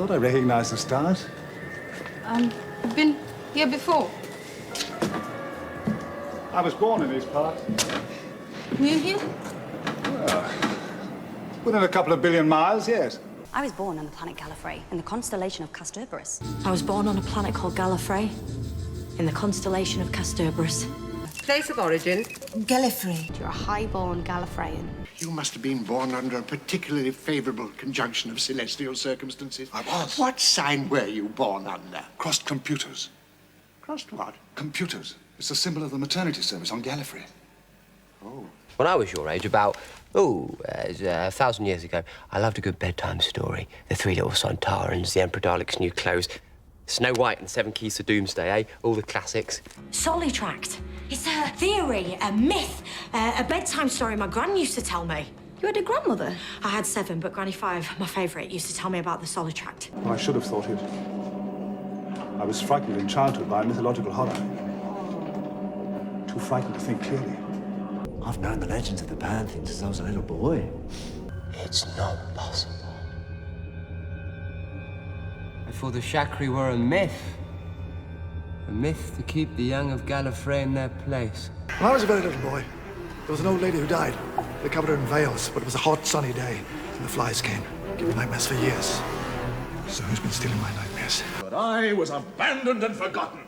thought I recognized the stars. I've been here before. I was born in these parts. New here? Well, within a couple of billion miles, yes. I was born on the planet Gallifrey, in the constellation of Castorberus. I was born on a planet called Gallifrey, in the constellation of Castorberus. Place of origin? Gallifrey. You're a high-born Gallifreyan. You must have been born under a particularly favourable conjunction of celestial circumstances. I was. What sign were you born under? Crossed computers. Crossed what? Computers. It's the symbol of the maternity service on Gallifrey. Oh. When I was your age, about, 1,000 years ago, I loved a good bedtime story. The Three Little Sontarans, The Emperor Dalek's New Clothes, Snow White and Seven Keys to Doomsday, eh? All the classics. Solitract. It's a theory, a myth, a bedtime story my gran used to tell me. You had a grandmother? I had 7, but Granny 5, my favourite, used to tell me about the Solitract. Well, I should have thought it. I was frightened in childhood by mythological horror. Too frightened to think clearly. I've known the legends of the Pantheon since I was a little boy. It's not possible. I thought the Chakri were a myth. A myth to keep the young of Gallifrey in their place. When I was a very little boy, there was an old lady who died. They covered her in veils, but it was a hot, sunny day, and the flies came. Gave me nightmares for years. So who's been stealing my nightmares? But I was abandoned and forgotten.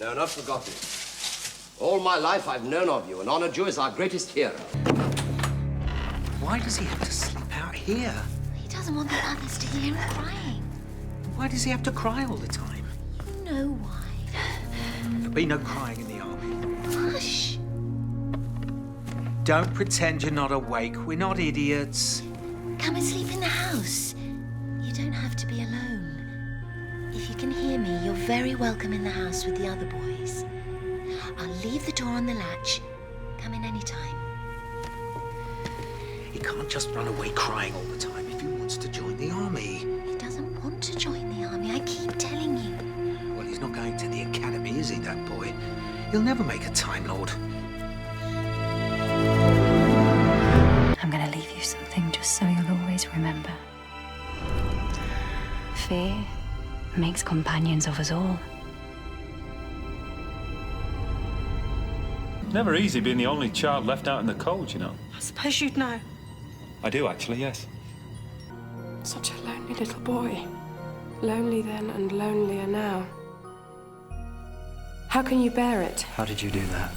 No, not forgotten. All my life I've known of you and honoured you as our greatest hero. Why does he have to sleep out here? He doesn't want the others to hear him crying. Why does he have to cry all the time? You know why. There'll be no crying in the army. Hush. Don't pretend you're not awake. We're not idiots. Come and sleep in the house. You don't have to be alone. If you can hear me, you're very welcome in the house with the other boys. I'll leave the door on the latch. Come in any time. He can't just run away crying all the time if he wants to join the army. He doesn't want to join the army, I keep telling you. Well, he's not going to the academy, is he, that boy? He'll never make a Time Lord. I'm gonna leave you something just so you'll always remember. Fear makes companions of us all. Never easy being the only child left out in the cold, you know. I suppose you'd know. I do, actually, yes. Such a lonely little boy. Lonely then and lonelier now. How can you bear it? How did you do that?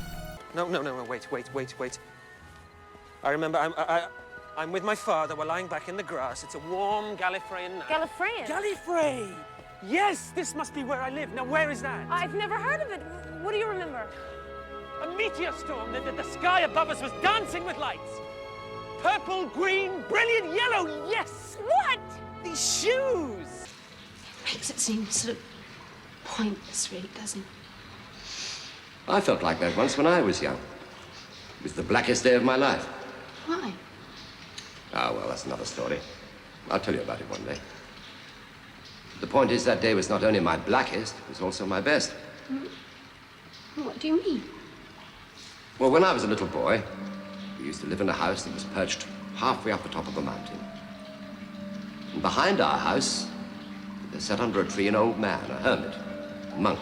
No, wait. I remember, I'm with my father. We're lying back in the grass. It's a warm Gallifreyan night. Gallifreyan? Gallifrey! Yes, this must be where I live. Now, where is that? I've never heard of it. What do you remember? A meteor storm. The sky above us was dancing with lights. Purple, green, brilliant yellow, yes! What? These shoes! Makes it seem sort of pointless, really, doesn't it? I felt like that once when I was young. It was the blackest day of my life. Why? Ah, well, that's another story. I'll tell you about it one day. The point is, that day was not only my blackest, it was also my best. What do you mean? Well, when I was a little boy, we used to live in a house that was perched halfway up the top of a mountain. And behind our house, there sat under a tree an old man, a hermit, a monk.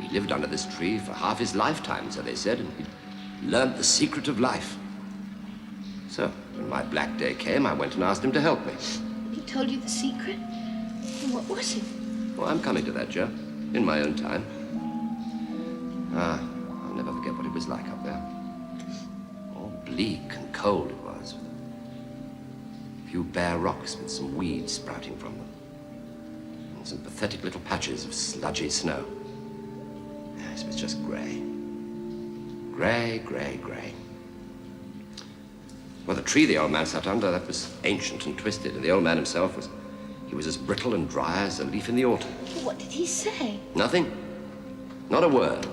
He lived under this tree for half his lifetime, so they said, and he learned the secret of life. So, when my black day came, I went and asked him to help me. He told you the secret? And what was it? Well, I'm coming to that, Joe, in my own time. I'll never forget what it was like up there. All bleak and cold it was. A few bare rocks with some weeds sprouting from them. And some pathetic little patches of sludgy snow. Yes, it was just grey. Grey. Well, the tree the old man sat under, that was ancient and twisted, and the old man himself he was as brittle and dry as a leaf in the autumn. What did he say? Nothing. Not a word.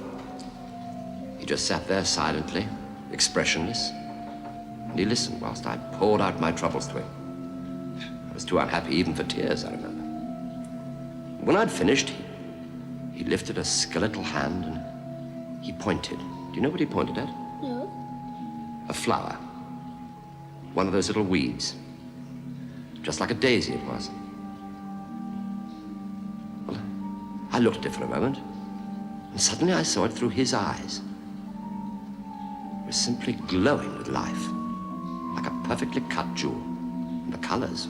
He just sat there silently, expressionless, and he listened whilst I poured out my troubles to him. I was too unhappy even for tears, I remember. When I'd finished, he lifted a skeletal hand and he pointed. Do you know what he pointed at? No. A flower. One of those little weeds. Just like a daisy it was. I looked at it for a moment, and suddenly I saw it through his eyes. It was simply glowing with life, like a perfectly cut jewel. And the colors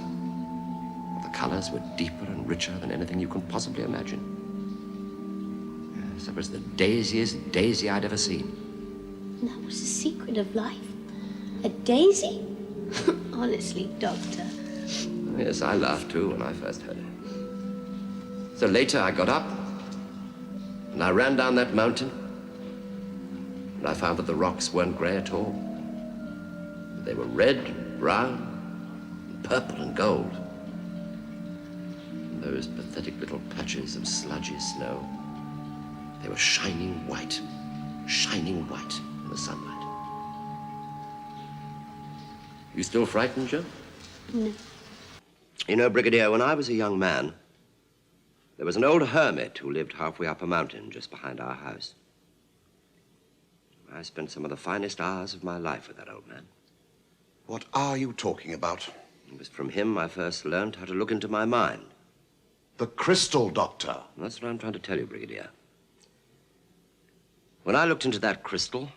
were deeper and richer than anything you can possibly imagine. Yes, it was the daisiest daisy I'd ever seen. And that was the secret of life? A daisy? Honestly, Doctor. Yes, I laughed too when I first heard it. So later I got up and I ran down that mountain and I found that the rocks weren't grey at all. They were red and brown and purple and gold. And those pathetic little patches of sludgy snow, they were shining white in the sunlight. You still frightened, Joe? No. You know, Brigadier, when I was a young man, there was an old hermit who lived halfway up a mountain just behind our house. I spent some of the finest hours of my life with that old man. What are you talking about? It was from him I first learned how to look into my mind. The crystal doctor. That's what I'm trying to tell you, Brigadier. When I looked into that crystal,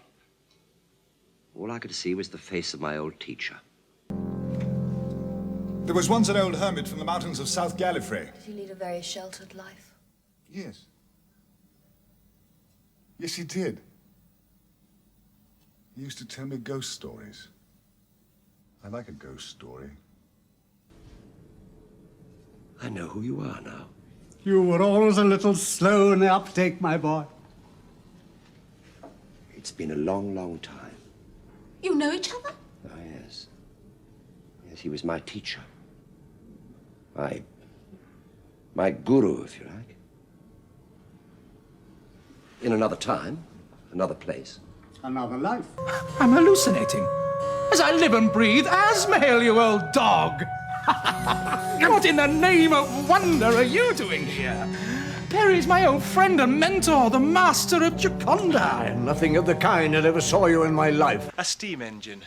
all I could see was the face of my old teacher. There was once an old hermit from the mountains of South Gallifrey. Did he lead a very sheltered life? Yes. Yes, he did. He used to tell me ghost stories. I like a ghost story. I know who you are now. You were always a little slow in the uptake, my boy. It's been a long, long time. You know each other? Oh, yes. Yes, he was my teacher. My guru, if you like. In another time, another place. Another life. I'm hallucinating. As I live and breathe, Asmael, you old dog! What in the name of wonder are you doing here? Perry's my old friend and mentor, the master of Gioconda. Nothing of the kind. I never saw you in my life. A steam engine.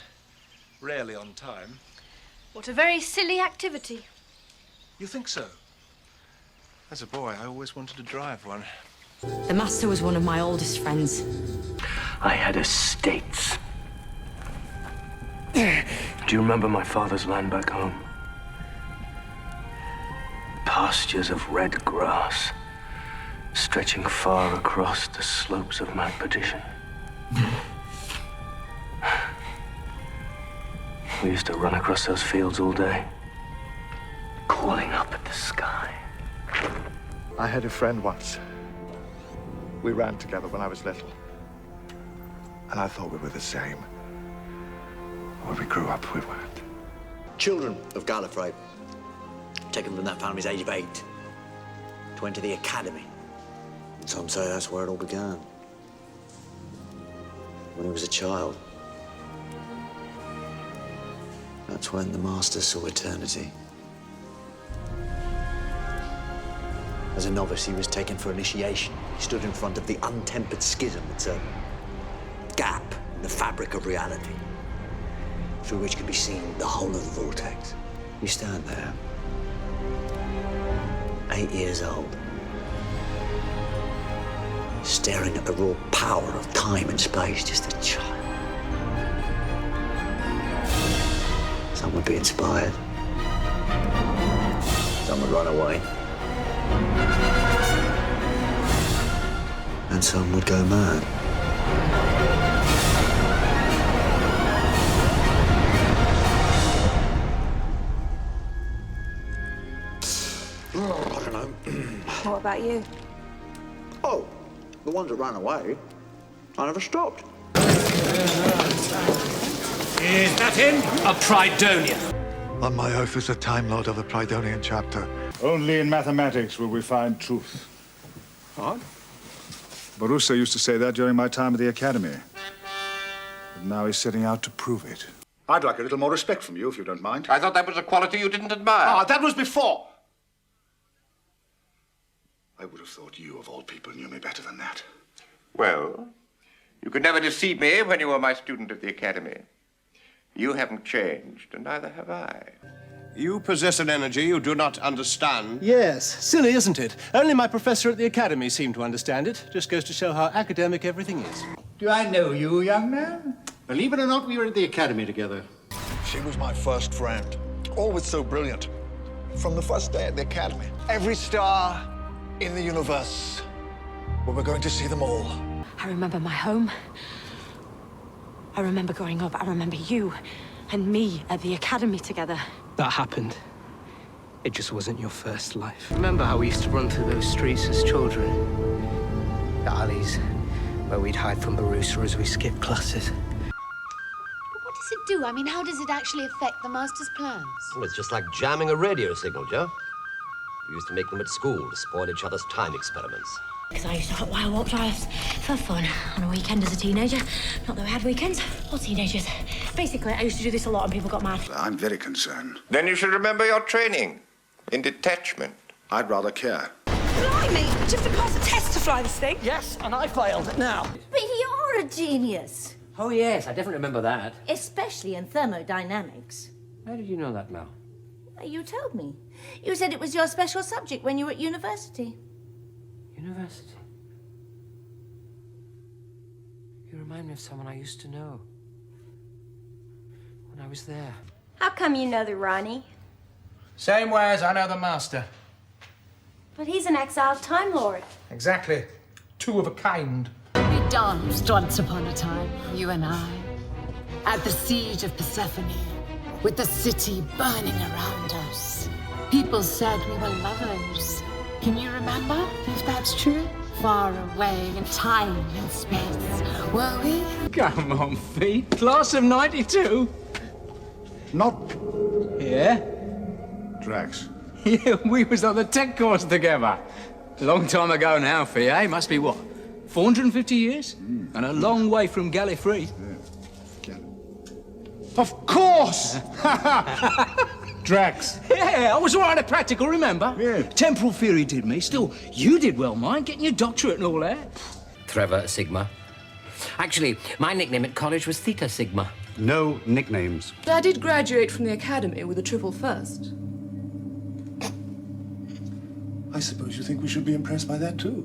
Rarely on time. What a very silly activity. You think so? As a boy, I always wanted to drive one. The master was one of my oldest friends. I had estates. Do you remember my father's land back home? Pastures of red grass, stretching far across the slopes of Mount Perdition. We used to run across those fields all day, calling up at the sky. I had a friend once. We ran together when I was little. And I thought we were the same. When we grew up, we weren't. Children of Gallifrey, taken from that family's age of 8, to enter the academy. Some say that's where it all began. When he was a child. That's when the Master saw eternity. As a novice, he was taken for initiation. He stood in front of the untempered schism. It's a gap in the fabric of reality, through which can be seen the whole of the vortex. You stand there, 8 years old, staring at the raw power of time and space, just a child. Some would be inspired. Some would run away. And some would go mad. Oh, I don't know. What about you? Oh, the ones that ran away, I never stopped. Is that him? A Pridonian. On my oath as a Time Lord of the Pridonian Chapter. Only in mathematics will we find truth. What? Borussia used to say that during my time at the academy. But now he's setting out to prove it. I'd like a little more respect from you, if you don't mind. I thought that was a quality you didn't admire. Ah, that was before. I would have thought you, of all people, knew me better than that. Well, you could never deceive me when you were my student at the academy. You haven't changed, and neither have I. You possess an energy you do not understand. Yes, silly, isn't it? Only my professor at the academy seemed to understand it. Just goes to show how academic everything is. Do I know you, young man? Believe it or not, we were at the academy together. She was my first friend. Always so brilliant. From the first day at the academy. Every star in the universe. We were going to see them all. I remember my home. I remember growing up. I remember you and me at the academy together. That happened. It just wasn't your first life. Remember how we used to run through those streets as children? The alleys where we'd hide from Barusa as we skipped classes. What does it do? I mean, how does it actually affect the Master's plans? Well, it's just like jamming a radio signal, Joe. We used to make them at school to spoil each other's time experiments. Because I used to hot wire walk drives for fun on a weekend as a teenager. Not that we had weekends, or teenagers. Basically, I used to do this a lot and people got mad. I'm very concerned. Then you should remember your training in detachment. I'd rather care. Blimey! Do you have to pass a test to fly this thing? Yes, and I failed it now. But you're a genius. Oh, yes, I definitely remember that. Especially in thermodynamics. How did you know that, Mel? You told me. You said it was your special subject when you were at university. University? You remind me of someone I used to know. When I was there. How come you know the Rani? Same way as I know the Master. But he's an exiled Time Lord. Exactly. Two of a kind. We danced once upon a time, you and I, at the siege of Persephone, with the city burning around us. People said we were lovers. Can you remember, if that's true? Far away in time and space, were we? Come on, Fee. Class of 92? Not... Yeah? Drax. Yeah, we was on the tech course together. A long time ago now, Fee, eh? Must be what? 450 years? And a long way from Gallifrey. Yeah. Of course! Drax. Yeah, I was all right at practical, remember? Yeah. Temporal theory did me. Still, you did well, mine, getting your doctorate and all that. Trevor Sigma. Actually, my nickname at college was Theta Sigma. No nicknames. I did graduate from the academy with a triple first. I suppose you think we should be impressed by that, too.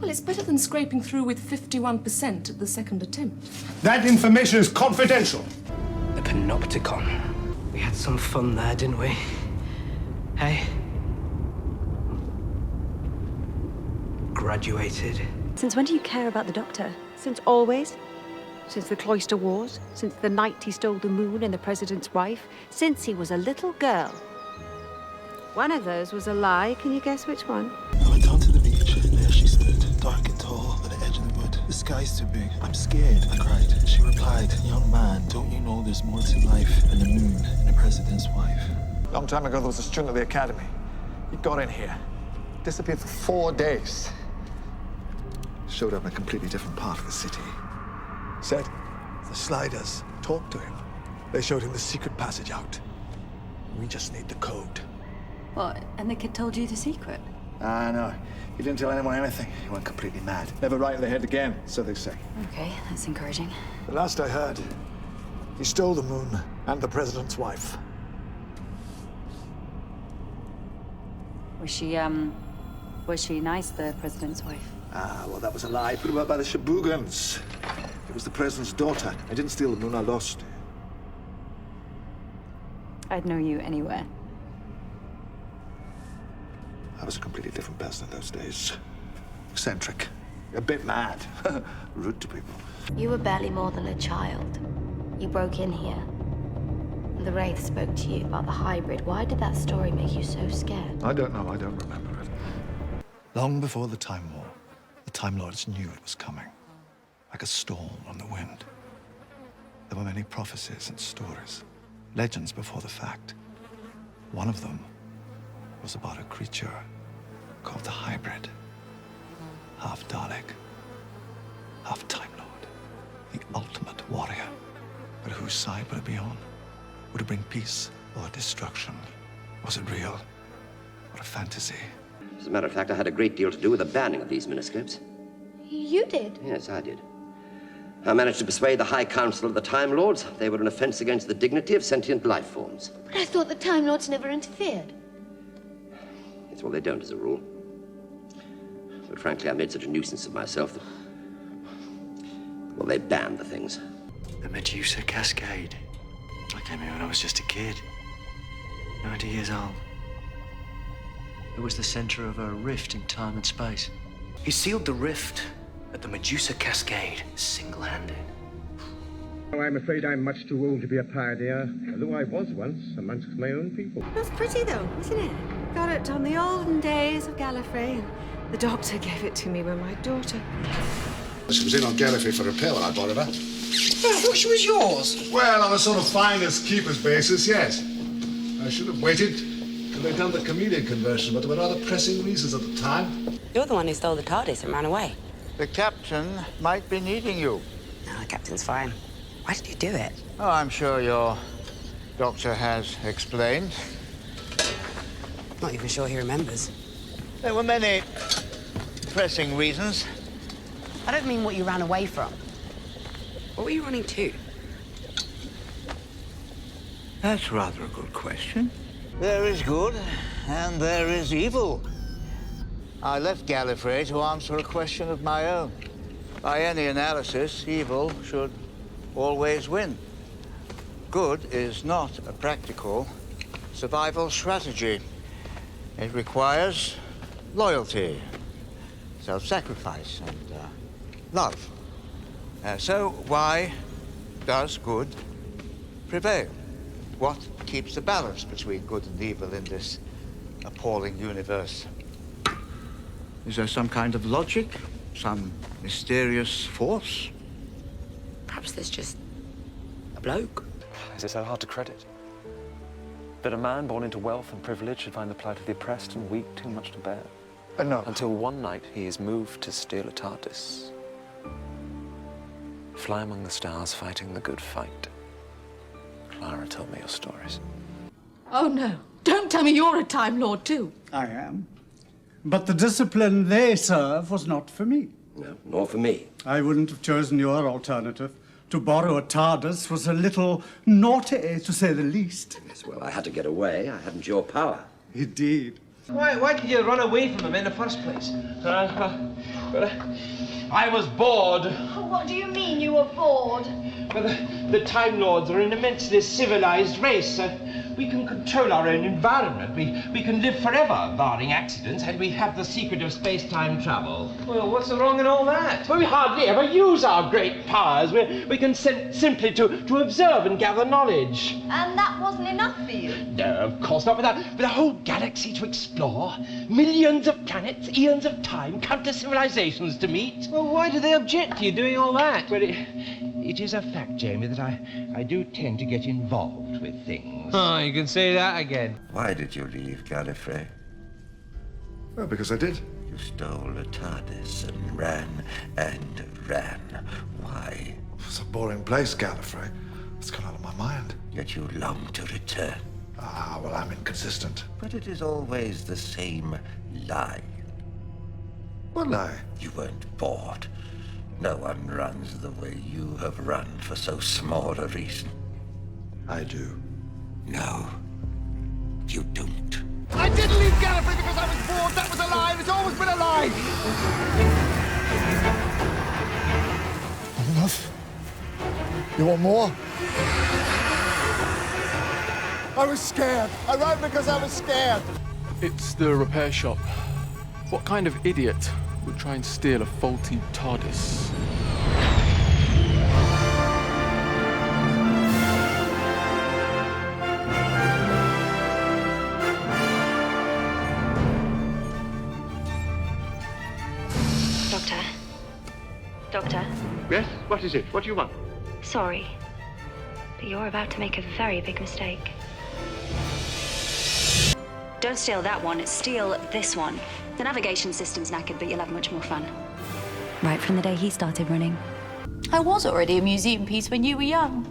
Well, it's better than scraping through with 51% at the second attempt. That information is confidential. The Panopticon. We had some fun there, didn't we? Hey? Graduated. Since when do you care about the Doctor? Since always? Since the Cloister Wars? Since the night he stole the moon and the President's wife? Since he was a little girl? One of those was a lie. Can you guess which one? I went down to the beach, and there she stood, dark and tall, at the edge of the wood. The sky's too big. I'm scared, I cried. She replied, young man, don't you know there's more to life than the moon and the president's wife? Long time ago, there was a student at the academy. He got in here, disappeared for 4 days. Showed up in a completely different part of the city. Said the Sliders talked to him. They showed him the secret passage out. We just need the code. What? And the kid told you the secret? Ah, no. He didn't tell anyone anything. He went completely mad. Never right in the head again, so they say. Okay, that's encouraging. The last I heard, he stole the moon and the president's wife. Was she nice, the president's wife? Ah, well, that was a lie. Put him up by the Shabugans. It was the president's daughter. I didn't steal the moon, I lost. I'd know you anywhere. I was a completely different person in those days. Eccentric. A bit mad. Rude to people. You were barely more than a child. You broke in here. And the Wraith spoke to you about the hybrid. Why did that story make you so scared? I don't know. I don't remember it. Long before the Time War, the Time Lords knew it was coming. Like a storm on the wind. There were many prophecies and stories. Legends before the fact. One of them was about a creature called the Hybrid. Half Dalek, half Time Lord. The ultimate warrior. But whose side would it be on? Would it bring peace or destruction? Was it real or a fantasy? As a matter of fact, I had a great deal to do with the banning of these manuscripts. You did? Yes, I did. I managed to persuade the High Council of the Time Lords they were an offense against the dignity of sentient life forms. But I thought the Time Lords never interfered. It's well, they don't as a rule. But frankly, I made such a nuisance of myself that, well, they banned the things. The Medusa Cascade. I came here when I was just a kid. 90 years old. It was the center of a rift in time and space. He sealed the rift at the Medusa Cascade, single-handed. Oh, I'm afraid I'm much too old to be a pioneer, although I was once amongst my own people. That's pretty, though, isn't it? Got it on the olden days of Gallifrey, and the doctor gave it to me when my daughter... She was in on Gallifrey for a pill when I borrowed her. I thought she was yours. Well, on a sort of finders keepers basis, yes. I should have waited till they'd done the chameleon conversion, but there were rather pressing reasons at the time. You're the one who stole the TARDIS and ran away. The captain might be needing you. No, the captain's fine. Why did you do it? Oh, I'm sure your doctor has explained. Not even sure he remembers. There were many pressing reasons. I don't mean what you ran away from. What were you running to? That's rather a good question. There is good and there is evil. I left Gallifrey to answer a question of my own. By any analysis, evil should always win. Good is not a practical survival strategy. It requires loyalty, self-sacrifice, and love. So why does good prevail? What keeps the balance between good and evil in this appalling universe? Is there some kind of logic? Some mysterious force? Perhaps there's just a bloke. Is it so hard to credit? That a man born into wealth and privilege should find the plight of the oppressed and weak too much to bear? No. Until one night he is moved to steal a TARDIS. Fly among the stars fighting the good fight. Clara told me your stories. Oh, no. Don't tell me you're a Time Lord, too. I am. But the discipline they serve was not for me. No, nor for me. I wouldn't have chosen your alternative. To borrow a TARDIS was a little naughty, to say the least. Yes, well, I had to get away. I hadn't your power. Indeed. Why did you run away from him in the first place? I was bored. What do you mean you were bored? Well, the Time Lords are an immensely civilized race. We can control our own environment. We can live forever, barring accidents, and we have the secret of space-time travel. Well, what's the wrong in all that? Well, we hardly ever use our great powers. We can simply to observe and gather knowledge. And that wasn't enough for you? No, of course not. With a whole galaxy to explore, millions of planets, eons of time, countless civilizations to meet. Well, why do they object to you doing all that? Well, it is a fact, Jamie, that I do tend to get involved with things. Oh, you can say that again. Why did you leave Gallifrey? Well, because I did. You stole a TARDIS and ran and ran. Why? It's a boring place, Gallifrey. It's gone out of my mind. Yet you long to return. Ah, well, I'm inconsistent. But it is always the same lie. What lie? You weren't bored. No one runs the way you have run for so small a reason. I do. No, you don't. I didn't leave Gallifrey because I was bored. That was a lie. It's always been a lie. Not enough? You want more? I was scared. I ran because I was scared. It's the repair shop. What kind of idiot would try and steal a faulty TARDIS? Doctor? Yes? What is it? What do you want? Sorry, but you're about to make a very big mistake. Don't steal that one, steal this one. The navigation system's knackered, but you'll have much more fun. Right from the day he started running. I was already a museum piece when you were young.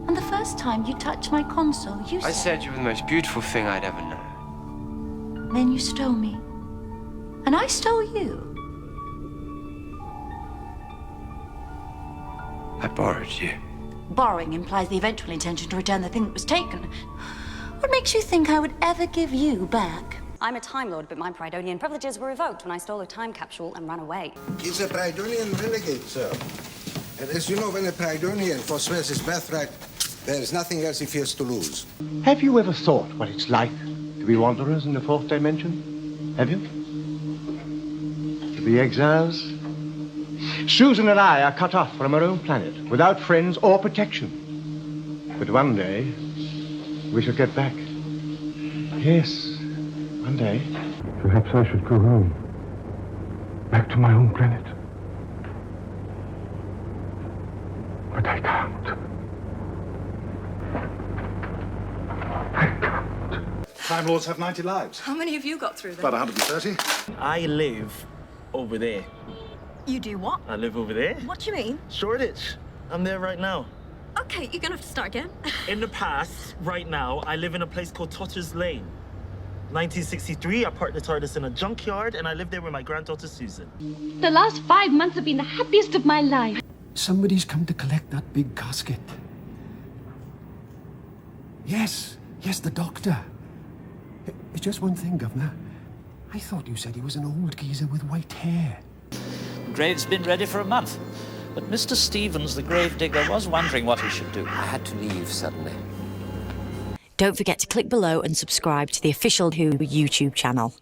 And the first time you touched my console, you I said you were the most beautiful thing I'd ever known. Then you stole me. And I stole you. I borrowed you. Borrowing implies the eventual intention to return the thing that was taken. What makes you think I would ever give you back? I'm a Time Lord, but my Prydonian privileges were revoked when I stole a time capsule and ran away. He's a Prydonian renegade, sir. And as you know, when a Prydonian forswears his birthright, there is nothing else he fears to lose. Have you ever thought what it's like to be wanderers in the fourth dimension? Have you? To be exiles? Susan and I are cut off from our own planet, without friends or protection. But one day, we shall get back. Yes, one day. Perhaps I should go home. Back to my own planet. But I can't. Time Lords have 90 lives. How many have you got through then? About 130. I live over there. You do what? I live over there. What do you mean? Shoreditch. I'm there right now. Okay, you're gonna have to start again. In the past, right now, I live in a place called Totter's Lane. 1963, I parked the TARDIS in a junkyard, and I lived there with my granddaughter Susan. The last 5 months have been the happiest of my life. Somebody's come to collect that big casket. Yes, the doctor. It's just one thing, Governor. I thought you said he was an old geezer with white hair. The grave's been ready for a month. But Mr. Stevens, the gravedigger, was wondering what he should do. I had to leave suddenly. Don't forget to click below and subscribe to the official Who YouTube channel.